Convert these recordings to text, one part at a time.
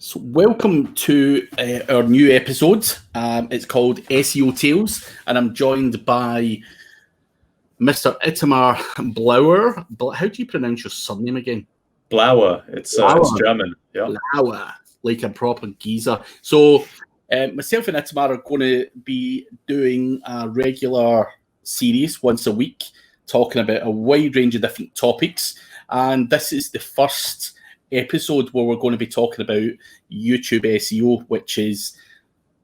So welcome to our new episode. It's called SEO Tales, and I'm joined by Mr. Itamar Blauer. How do you pronounce your surname again? Blauer. It's German. Yeah. Blauer, like a proper geezer. So myself and Itamar are going to be doing a regular series once a week, talking about a wide range of different topics. And this is the first episode where we're going to be talking about YouTube SEO, which is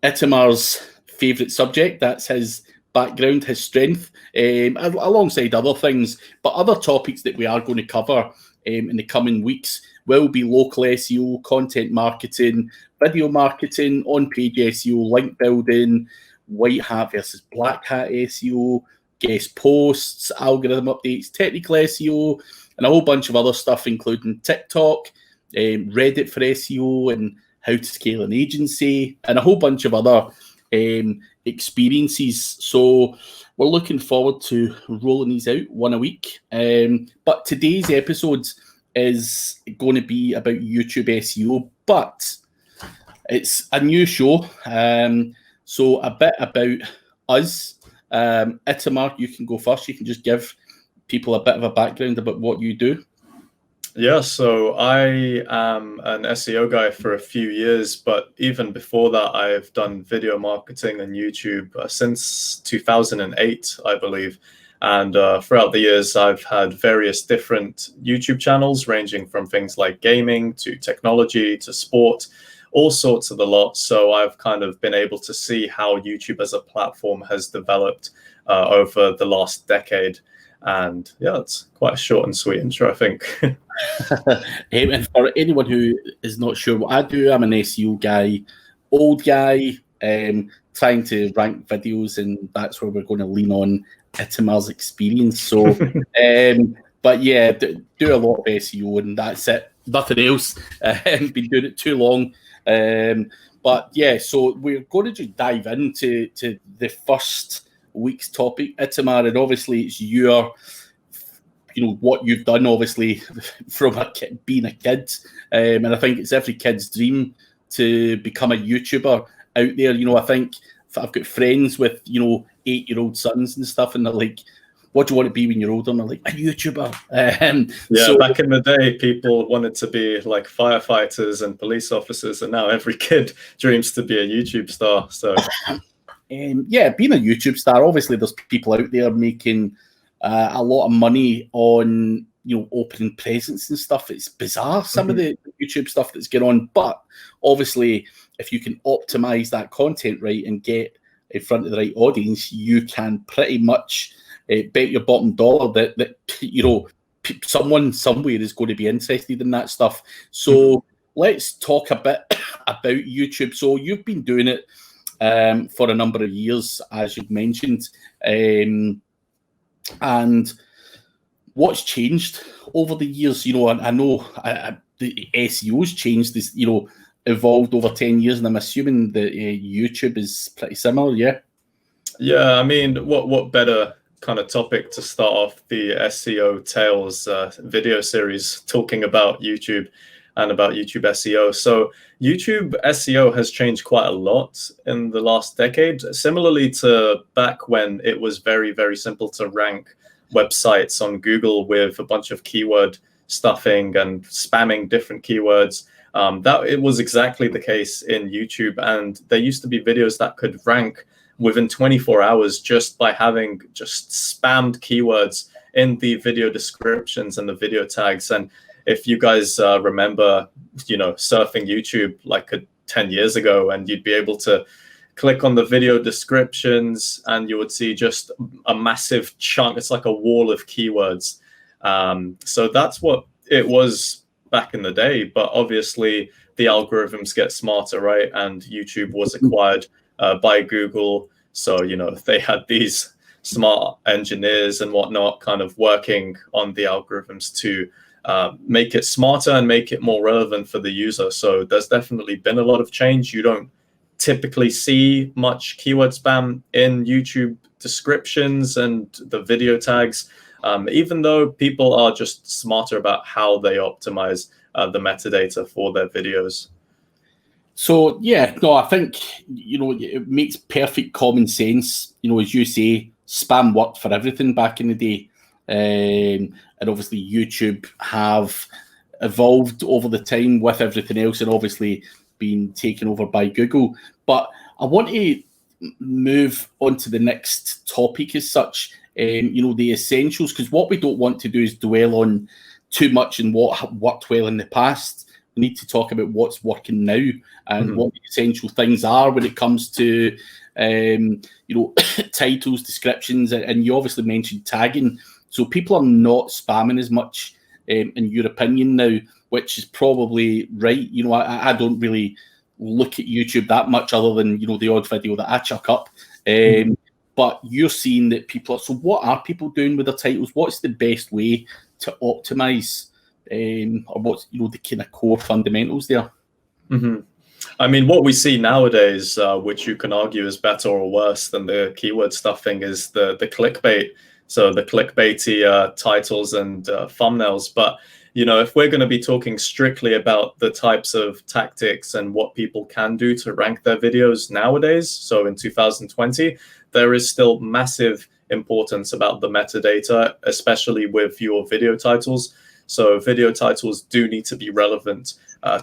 Itamar's favourite subject. That's his background, his strength, alongside other things. But other topics that we are going to cover in the coming weeks will be local SEO, content marketing, video marketing, on-page SEO, link building, white hat versus black hat SEO, guest posts, algorithm updates, technical SEO, and a whole bunch of other stuff, including TikTok, Reddit for SEO, and how to scale an agency, and a whole bunch of other experiences. So we're looking forward to rolling these out one a week. But today's episode is going to be about YouTube SEO, but it's a new show. So a bit about us. Itamar, you can go first. You can just give people a bit of a background about what you do. Yeah, so I am an SEO guy for a few years, but even before that, I've done video marketing on YouTube since 2008, I believe. And throughout the years, I've had various different YouTube channels, ranging from things like gaming to technology to sport, all sorts of the lot. So I've kind of been able to see how YouTube as a platform has developed over the last decade. And yeah, it's quite a short and sweet intro, I think. And for anyone who is not sure what I do, I'm an SEO guy, old guy, trying to rank videos, and that's where we're going to lean on Itamar's experience. So, but yeah, do a lot of SEO, and that's it. Nothing else. Been doing it too long. But yeah, so we're going to just dive into the first week's topic, Itamar, and obviously it's your, what you've done, obviously, from being a kid, and I think it's every kid's dream to become a YouTuber out there. I think I've got friends with 8-year-old sons and stuff, and they're like, what do you want to be when you're older? And they're like, a YouTuber. So back in the day, people wanted to be like firefighters and police officers, and now every kid dreams to be a YouTube star. So yeah, being a YouTube star, obviously there's people out there making a lot of money on opening presents and stuff. It's bizarre, some of the YouTube stuff that's going on, but obviously if you can optimize that content right and get in front of the right audience, you can pretty much bet your bottom dollar that someone somewhere is going to be interested in that stuff. So let's talk a bit about YouTube. So you've been doing it for a number of years, as you've mentioned, and what's changed over the years? I know the SEO's changed, this evolved over 10 years, and I'm assuming that YouTube is pretty similar. Yeah, I mean, what better kind of topic to start off the SEO Tales video series talking about YouTube and about YouTube SEO. So YouTube SEO has changed quite a lot in the last decade, similarly to back when it was very, very simple to rank websites on Google with a bunch of keyword stuffing and spamming different keywords. That it was exactly the case in YouTube, and there used to be videos that could rank within 24 hours just by having just spammed keywords in the video descriptions and the video tags. And if you guys remember, surfing YouTube like 10 years ago, and you'd be able to click on the video descriptions and you would see just a massive chunk. It's like a wall of keywords. So that's what it was back in the day. But obviously the algorithms get smarter, right? And YouTube was acquired by Google. So, they had these smart engineers and whatnot kind of working on the algorithms to make it smarter and make it more relevant for the user. So there's definitely been a lot of change. You don't typically see much keyword spam in YouTube descriptions and the video tags, even though people are just smarter about how they optimize the metadata for their videos. So yeah, no, I think it makes perfect common sense. As you say, spam worked for everything back in the day, and obviously YouTube have evolved over the time with everything else, and obviously been taken over by Google. But I want to move on to the next topic as such. The essentials, because what we don't want to do is dwell on too much and what worked well in the past. We need to talk about what's working now and what the essential things are when it comes to titles, descriptions, and you obviously mentioned tagging. So people are not spamming as much, in your opinion now, which is probably right. I don't really look at YouTube that much other than the odd video that I chuck up. But you're seeing that people are. So what are people doing with their titles? What's the best way to optimize? Or what's the kind of core fundamentals there? I mean, what we see nowadays, which you can argue is better or worse than the keyword stuffing, is the clickbait. So the clickbaity titles and thumbnails. But if we're going to be talking strictly about the types of tactics and what people can do to rank their videos nowadays, so in 2020, there is still massive importance about the metadata, especially with your video titles. So video titles do need to be relevant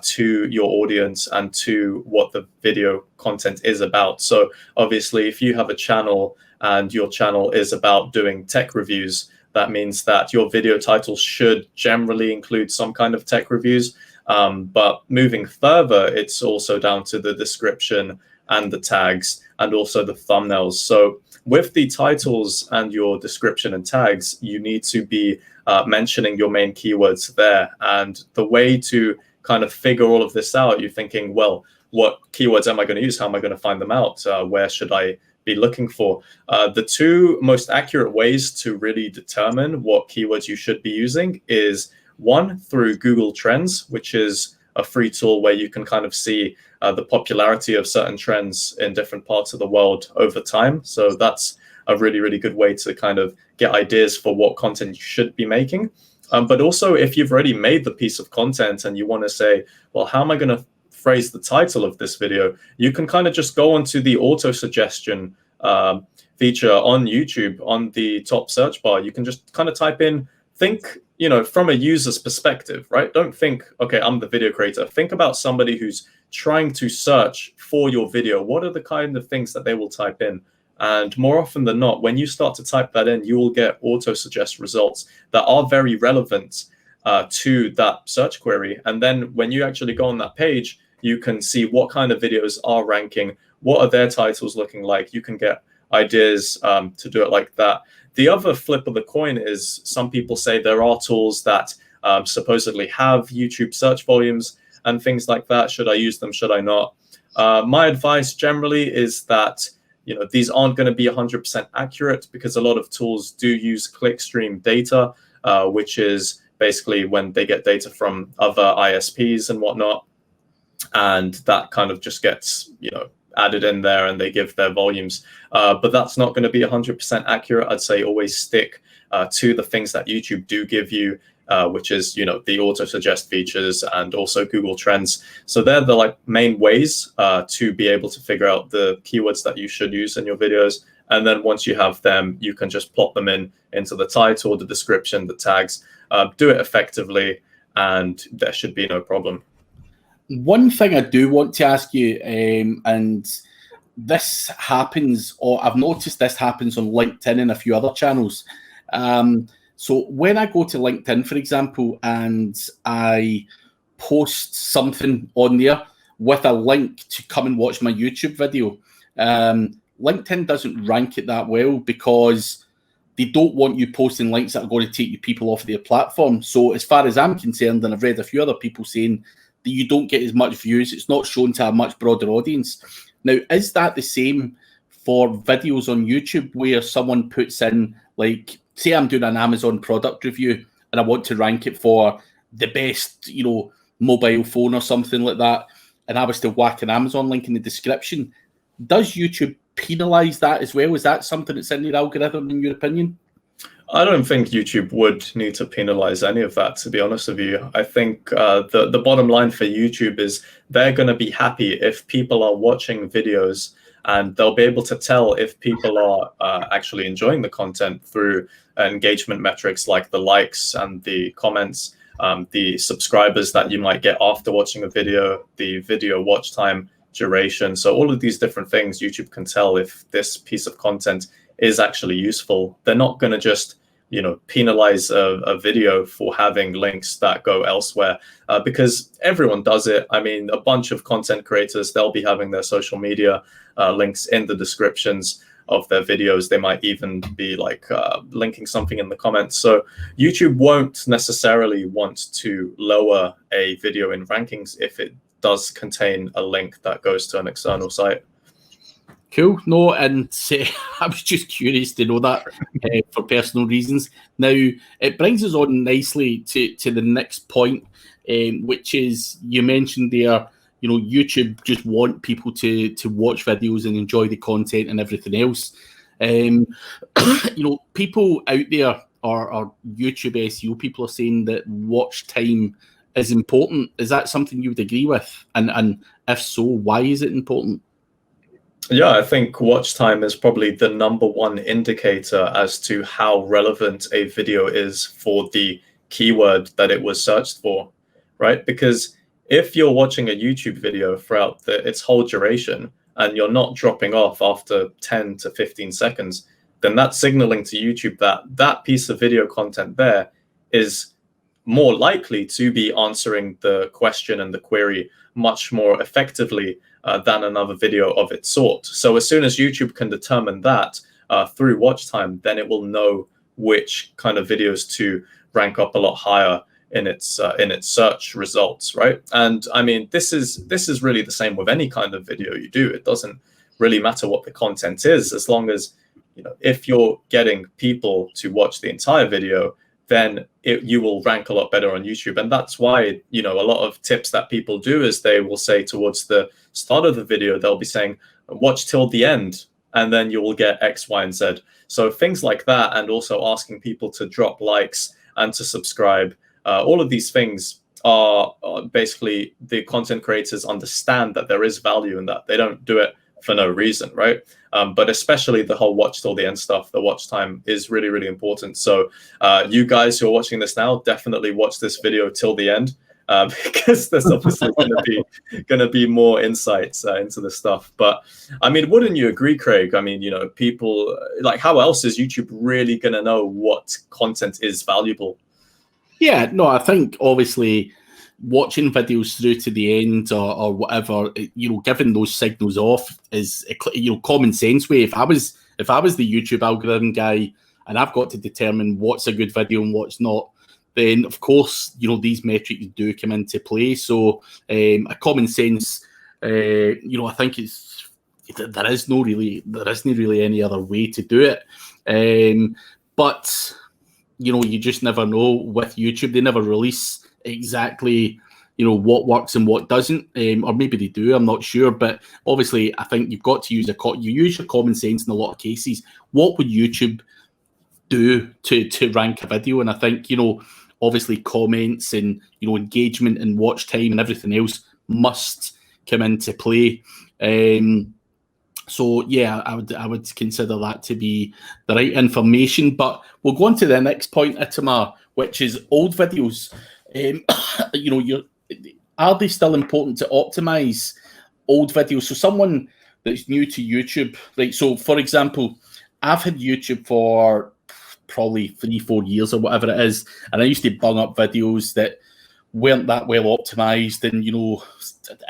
to your audience and to what the video content is about. So obviously, if you have a channel and your channel is about doing tech reviews, that means that your video titles should generally include some kind of tech reviews. But moving further, it's also down to the description and the tags and also the thumbnails. So with the titles and your description and tags, you need to be mentioning your main keywords there. And the way to kind of figure all of this out, you're thinking, well, what keywords am I going to use? How am I going to find them out? Where should I be looking for? The two most accurate ways to really determine what keywords you should be using is one, through Google Trends, which is a free tool where you can kind of see the popularity of certain trends in different parts of the world over time. So that's a really, really good way to kind of get ideas for what content you should be making. But also, if you've already made the piece of content and you want to say, well, how am I going to phrase the title of this video? You can kind of just go onto the auto suggestion feature on YouTube on the top search bar. You can just kind of type in, think, from a user's perspective, right? Don't think, okay, I'm the video creator. Think about somebody who's trying to search for your video. What are the kind of things that they will type in? And more often than not, when you start to type that in, you will get auto-suggest results that are very relevant to that search query. And then when you actually go on that page, you can see what kind of videos are ranking, what are their titles looking like. You can get ideas to do it like that. The other flip of the coin is some people say there are tools that supposedly have YouTube search volumes and things like that. Should I use them? Should I not? My advice generally is that these aren't going to be 100% accurate because a lot of tools do use clickstream data, which is basically when they get data from other ISPs and whatnot. And that kind of just gets, added in there and they give their volumes. But that's not going to be 100% accurate. I'd say always stick to the things that YouTube do give you, which is, the auto suggest features and also Google Trends. So they're the main ways to be able to figure out the keywords that you should use in your videos. And then once you have them, you can just plot them into the title, the description, the tags, do it effectively, and there should be no problem. One thing I do want to ask you, and this happens, or I've noticed this happens on LinkedIn and a few other channels. So when I go to LinkedIn, for example, and I post something on there with a link to come and watch my YouTube video, LinkedIn doesn't rank it that well because they don't want you posting links that are going to take you people off their platform. So as far as I'm concerned, and I've read a few other people saying that you don't get as much views, it's not shown to a much broader audience. Now, is that the same for videos on YouTube where someone puts in, say I'm doing an Amazon product review and I want to rank it for the best, mobile phone or something like that, and I was to whack an Amazon link in the description, does YouTube penalize that as well? Is that something that's in your algorithm, in your opinion? I don't think YouTube would need to penalize any of that, to be honest with you. I think the bottom line for YouTube is they're going to be happy if people are watching videos, and they'll be able to tell if people are actually enjoying the content through engagement metrics like the likes and the comments, the subscribers that you might get after watching a video, the video watch time, duration. So all of these different things, YouTube can tell if this piece of content is actually useful. They're not going to just, penalize a video for having links that go elsewhere, because everyone does it. I mean, a bunch of content creators, they'll be having their social media links in the descriptions of their videos. They might even be like linking something in the comments. So YouTube won't necessarily want to lower a video in rankings if it does contain a link that goes to an external site. Cool. No, and I was just curious to know that for personal reasons. Now, it brings us on nicely to the next point, which is, you mentioned there, YouTube just want people to watch videos and enjoy the content and everything else. People out there are YouTube SEO people are saying that watch time is important. Is that something you would agree with? And if so, why is it important? Yeah, I think watch time is probably the number one indicator as to how relevant a video is for the keyword that it was searched for, right? Because if you're watching a YouTube video throughout its whole duration and you're not dropping off after 10 to 15 seconds, then that's signaling to YouTube that that piece of video content there is more likely to be answering the question and the query much more effectively than another video of its sort. So as soon as YouTube can determine that through watch time, then it will know which kind of videos to rank up a lot higher in its search results, right? And I mean, this is really the same with any kind of video you do. It doesn't really matter what the content is, as long as if you're getting people to watch the entire video, then you will rank a lot better on YouTube. And that's why, a lot of tips that people do is they will say towards the start of the video, they'll be saying, watch till the end, and then you will get X, Y, and Z. So things like that, and also asking people to drop likes and to subscribe, all of these things are basically the content creators understand that there is value in that. They don't do it for no reason, right? But especially the whole watch till the end stuff, the watch time is really, really important. So you guys who are watching this now, definitely watch this video till the end, because there's obviously going to be more insights into the stuff. But I mean, wouldn't you agree, Craig? I mean, people, like, how else is YouTube really going to know what content is valuable? Yeah, no, I think obviously watching videos through to the end or whatever, giving those signals off is common sense way. If I was the YouTube algorithm guy and I've got to determine what's a good video and what's not, then of course these metrics do come into play. So a common sense, I think there isn't really any other way to do it. But you just never know with YouTube. They never release exactly what works and what doesn't, or maybe they do, I'm not sure. But obviously I think you've got to use your common sense in a lot of cases. What would YouTube do to rank a video? And I think obviously comments and engagement and watch time and everything else must come into play. So yeah, I would consider that to be the right information. But we'll go on to the next point, Itamar, which is old videos. Are they still important to optimize old videos? So someone that's new to YouTube, right? So for example, I've had YouTube for probably 3-4 years or whatever it is, and I used to bung up videos that weren't that well optimized, and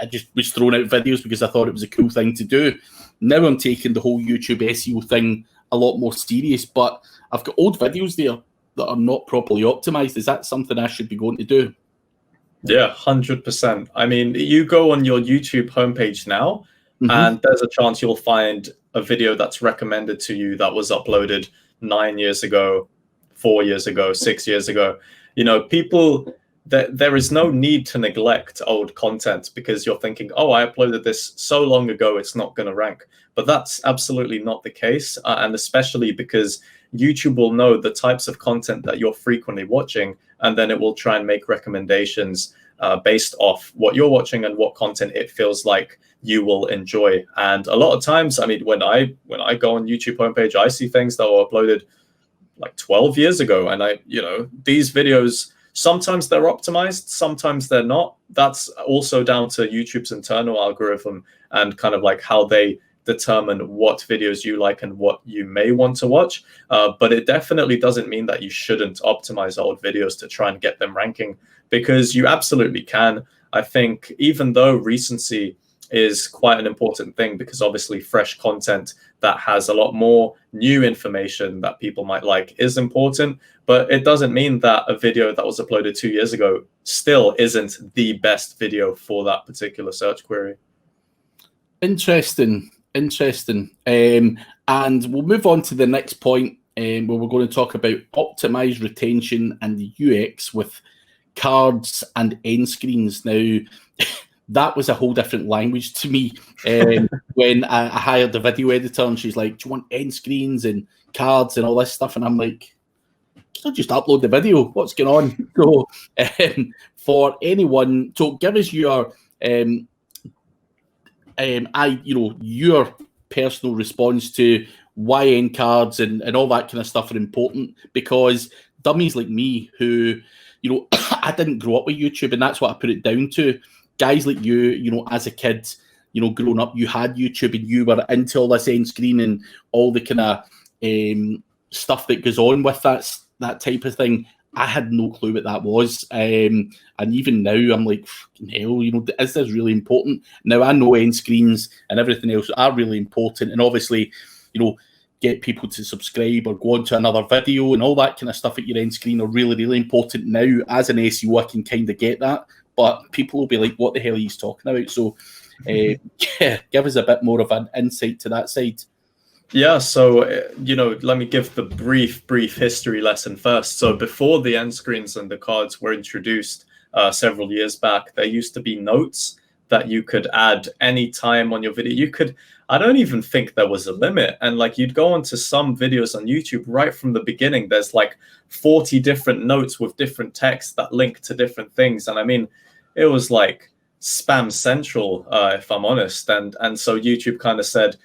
I just was throwing out videos because I thought it was a cool thing to do. Now I'm taking the whole YouTube SEO thing a lot more serious, but I've got old videos there that are not properly optimized. Is that something I should be going to do? Yeah, 100%. I mean, you go on your YouTube homepage now, and there's a chance you'll find a video that's recommended to you that was uploaded 9 years ago, 4 years ago, 6 years ago. People there is no need to neglect old content because you're thinking, oh, I uploaded this so long ago, it's not going to rank. But that's absolutely not the case. And especially because YouTube will know the types of content that you're frequently watching, and then it will try and make recommendations based off what you're watching and what content it feels like you will enjoy. And a lot of times, I mean, when I go on YouTube homepage, I see things that were uploaded like 12 years ago. And these videos, sometimes they're optimized, sometimes they're not. That's also down to YouTube's internal algorithm and kind of like how they determine what videos you like and what you may want to watch. But it definitely doesn't mean that you shouldn't optimize old videos to try and get them ranking, because you absolutely can. I think even though recency is quite an important thing, because obviously fresh content that has a lot more new information that people might like is important, but it doesn't mean that a video that was uploaded 2 years ago still isn't the best video for that particular search query. Interesting. And we'll move on to the next point, where we're going to talk about optimized retention and the UX with cards and end screens. Now, that was a whole different language to me when I hired the video editor, and she's like, do you want end screens and cards and all this stuff? And I'm like, can I just upload the video? What's going on? So for anyone, so give us your your personal response to why end cards and all that kind of stuff are important, because dummies like me who, I didn't grow up with YouTube, and that's what I put it down to. Guys like you, as a kid, growing up, you had YouTube and you were into all this end screen and all the kind of stuff that goes on with that type of thing. I had no clue what that was. And even now, I'm like, fucking hell, is this really important? Now, I know end screens and everything else are really important. And obviously, get people to subscribe or go on to another video and all that kind of stuff at your end screen are really, really important. Now, as an SEO, I can kind of get that. But people will be like, what the hell are you talking about? So, give us a bit more of an insight to that side. Yeah, so, let me give the brief history lesson first. So before the end screens and the cards were introduced several years back, there used to be notes that you could add any time on your video. I don't even think there was a limit. And like, you'd go onto some videos on YouTube right from the beginning, there's like 40 different notes with different texts that link to different things. And I mean, it was like spam central, if I'm honest. And so YouTube kind of said,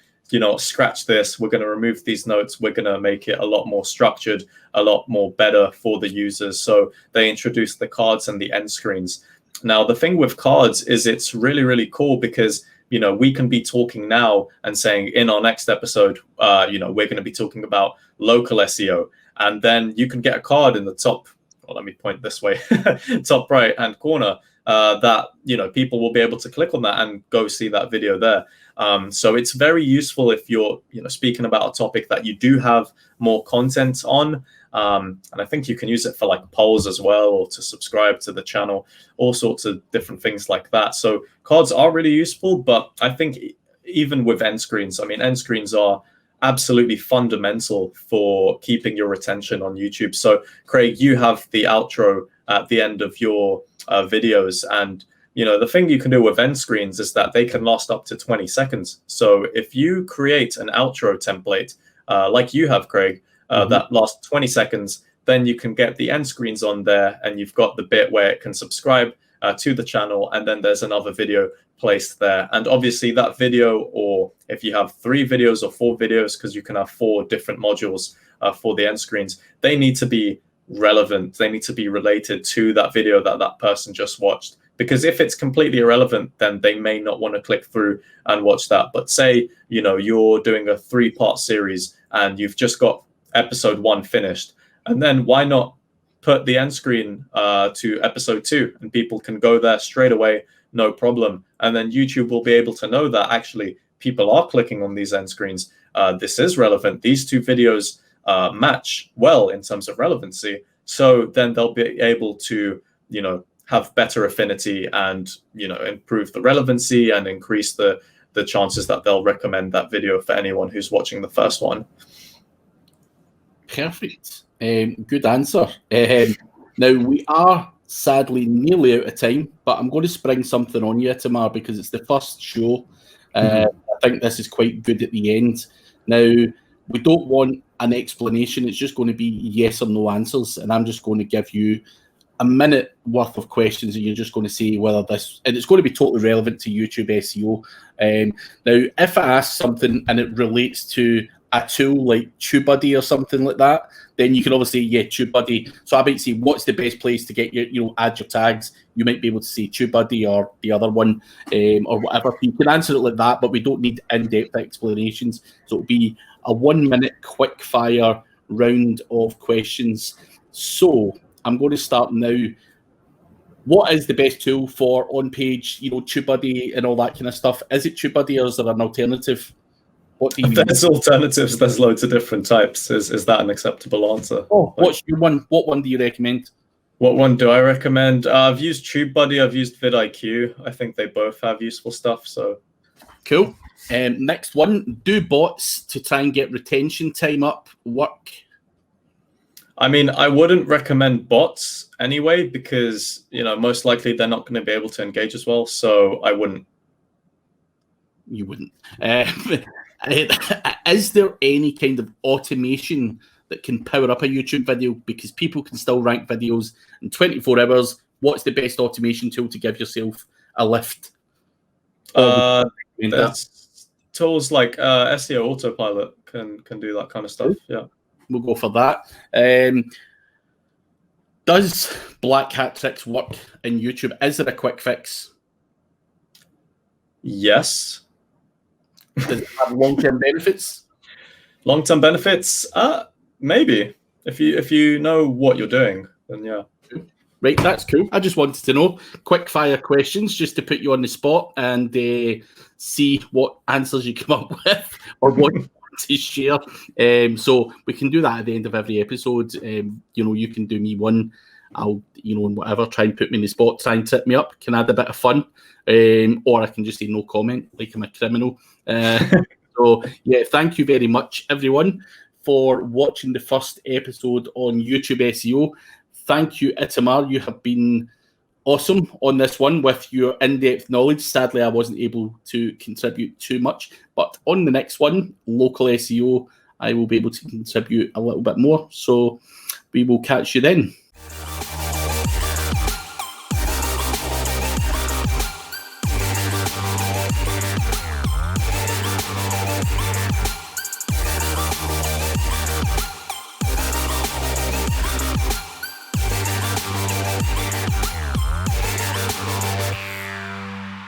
scratch this, we're going to remove these notes, we're going to make it a lot more structured, a lot more better for the users. So they introduced the cards and the end screens. Now, the thing with cards is it's really, really cool because, we can be talking now and saying in our next episode, we're going to be talking about local SEO. And then you can get a card in the top, well, let me point this way, top right hand corner, that, people will be able to click on that and go see that video there. So it's very useful if you're, speaking about a topic that you do have more content on. And I think you can use it for like polls as well, or to subscribe to the channel, all sorts of different things like that. So cards are really useful, but I think even with end screens, end screens are absolutely fundamental for keeping your attention on YouTube. So Craig, you have the outro at the end of your videos, and the thing you can do with end screens is that they can last up to 20 seconds. So if you create an outro template like you have, Craig, that lasts 20 seconds, then you can get the end screens on there, and you've got the bit where it can subscribe to the channel, and then there's another video placed there. And obviously that video, or if you have 3 videos or 4 videos, because you can have 4 different modules for the end screens, they need to be relevant. They need to be related to that video that person just watched. Because if it's completely irrelevant, then they may not want to click through and watch that. But say, you're doing a 3-part series and you've just got episode 1 finished, and then why not put the end screen to episode 2, and people can go there straight away, no problem. And then YouTube will be able to know that actually people are clicking on these end screens. This is relevant. These 2 videos match well in terms of relevancy. So then they'll be able to, have better affinity and, improve the relevancy and increase the chances that they'll recommend that video for anyone who's watching the first one. Perfect. Good answer. Now, we are sadly nearly out of time, but I'm going to spring something on you, Itamar, because it's the first show. I think this is quite good at the end. Now, we don't want an explanation. It's just going to be yes or no answers, and I'm just going to give you a minute worth of questions, and you're just going to say whether this, and it's going to be totally relevant to YouTube SEO. Now, if I ask something and it relates to a tool like TubeBuddy or something like that, then you can obviously say, yeah, TubeBuddy. So I might say, what's the best place to get your, add your tags? You might be able to say TubeBuddy or the other one, or whatever. You can answer it like that, but we don't need in-depth explanations. So it'll be a 1 minute quick fire round of questions. So I'm going to start now. What is the best tool for on-page, TubeBuddy and all that kind of stuff? Is it TubeBuddy or is there an alternative? What do you mean? There's alternatives. There's loads of different types. Is that an acceptable answer? Oh, what's your one? What one do you recommend? What one do I recommend? I've used TubeBuddy. I've used vidIQ. I think they both have useful stuff. So cool. Next one: do bots to try and get retention time up work? I mean, I wouldn't recommend bots anyway because most likely they're not going to be able to engage as well. So I wouldn't. You wouldn't. Is there any kind of automation that can power up a YouTube video? Because people can still rank videos in 24 hours. What's the best automation tool to give yourself a lift? There's tools like SEO Autopilot can do that kind of stuff. Yeah, we'll go for that. Does black hat tricks work in YouTube? Is there a quick fix? Yes. Does it have long-term benefits? Long-term benefits? Maybe. If you know what you're doing, then yeah. Right, that's cool. I just wanted to know. Quick fire questions just to put you on the spot and see what answers you come up with or what you want to share. So we can do that at the end of every episode. You can do me one. I'll, and whatever, try and put me in the spot, try and tip me up, can add a bit of fun. Or I can just say no comment, like I'm a criminal. So, yeah, thank you very much, everyone, for watching the first episode on YouTube SEO. Thank you, Itamar. You have been awesome on this one with your in-depth knowledge. Sadly, I wasn't able to contribute too much. But on the next one, local SEO, I will be able to contribute a little bit more. So we will catch you then.